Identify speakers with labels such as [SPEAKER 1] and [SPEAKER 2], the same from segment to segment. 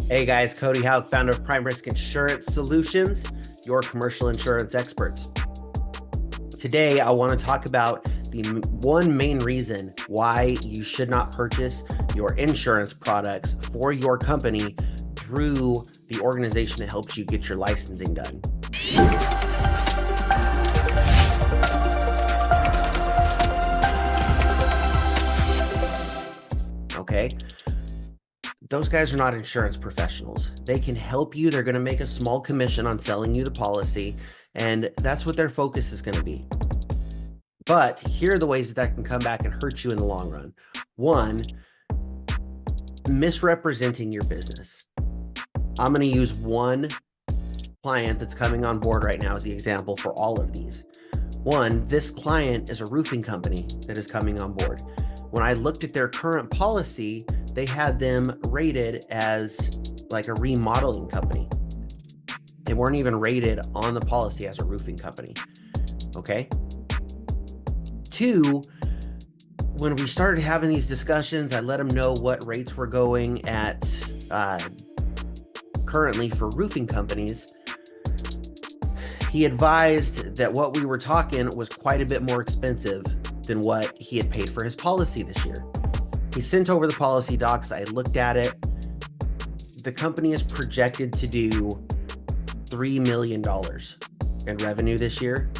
[SPEAKER 1] Hey guys, Kody Houk, founder of PrimeRisk Insurance Solutions, your commercial insurance experts. Today, I want to talk about the one main reason why you should not purchase your insurance products for your company through the organization that helps you get your licensing done. Okay. Those guys are not insurance professionals. They can help you. They're going to make a small commission on selling you the policy, and that's what their focus is going to be. But here are the ways that can come back and hurt you in the long run. One, misrepresenting your business. I'm going to use one client that's coming on board right now as the example for all of these. One, this client is a roofing company that is coming on board. When I looked at their current policy, they had them rated as like a remodeling company. They weren't even rated on the policy as a roofing company. Okay. Two, when we started having these discussions, I let them know what rates were going at currently for roofing companies. He advised that what we were talking was quite a bit more expensive than what he had paid for his policy this year. He sent over the policy docs. I looked at it. The company is projected to do $3 million in revenue this year,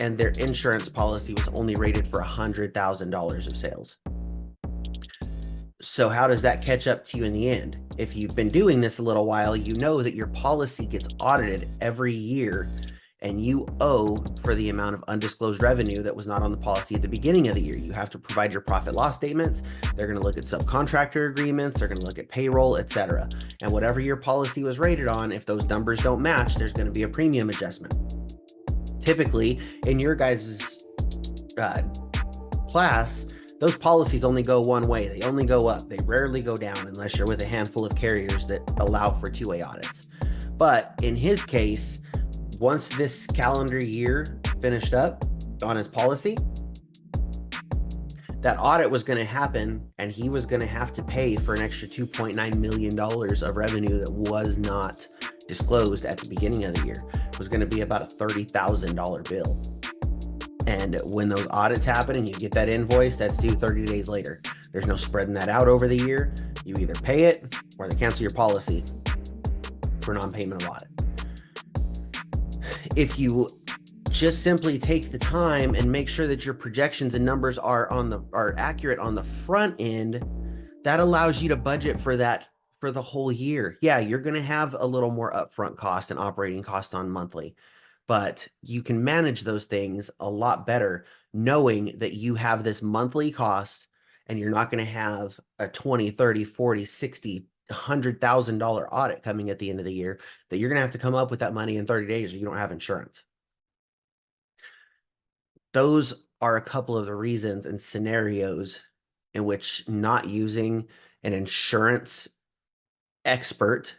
[SPEAKER 1] and their insurance policy was only rated for $100,000 of sales. So how does that catch up to you in the end? If you've been doing this a little while, you know that your policy gets audited every year, and you owe for the amount of undisclosed revenue that was not on the policy at the beginning of the year. You have to provide your profit loss statements. They're going to look at subcontractor agreements. They're going to look at payroll, etc. And whatever your policy was rated on, if those numbers don't match, there's going to be a premium adjustment. Typically, in your guys' class, those policies only go one way. They only go up. They rarely go down unless you're with a handful of carriers that allow for two-way audits. But in his case, once this calendar year finished up on his policy, that audit was going to happen, and he was going to have to pay for an extra $2.9 million of revenue that was not disclosed at the beginning of the year. It was going to be about a $30,000 bill. And when those audits happen and you get that invoice, that's due 30 days later. There's no spreading that out over the year. You either pay it or they cancel your policy for non-payment of audit. If you just simply take the time and make sure that your projections and numbers are accurate on the front end, that allows you to budget for that for the whole year. Yeah, you're going to have a little more upfront cost and operating cost on monthly, but you can manage those things a lot better knowing that you have this monthly cost, and you're not going to have a 20, 30, 40, 60, $100,000 audit coming at the end of the year that you're going to have to come up with that money in 30 days or you don't have insurance. Those are a couple of the reasons and scenarios in which not using an insurance expert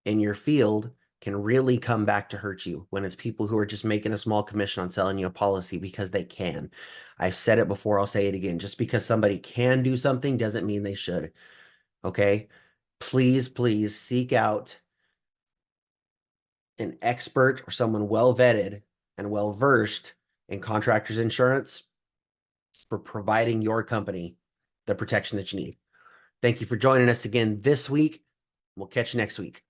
[SPEAKER 1] in your field can really come back to hurt you when it's people who are just making a small commission on selling you a policy because they can. I've said it before, I'll say it again. Just because somebody can do something doesn't mean they should. Okay? Please seek out an expert or someone well vetted and well versed in contractors insurance for providing your company the protection that you need. Thank you for joining us again this week. We'll catch you next week.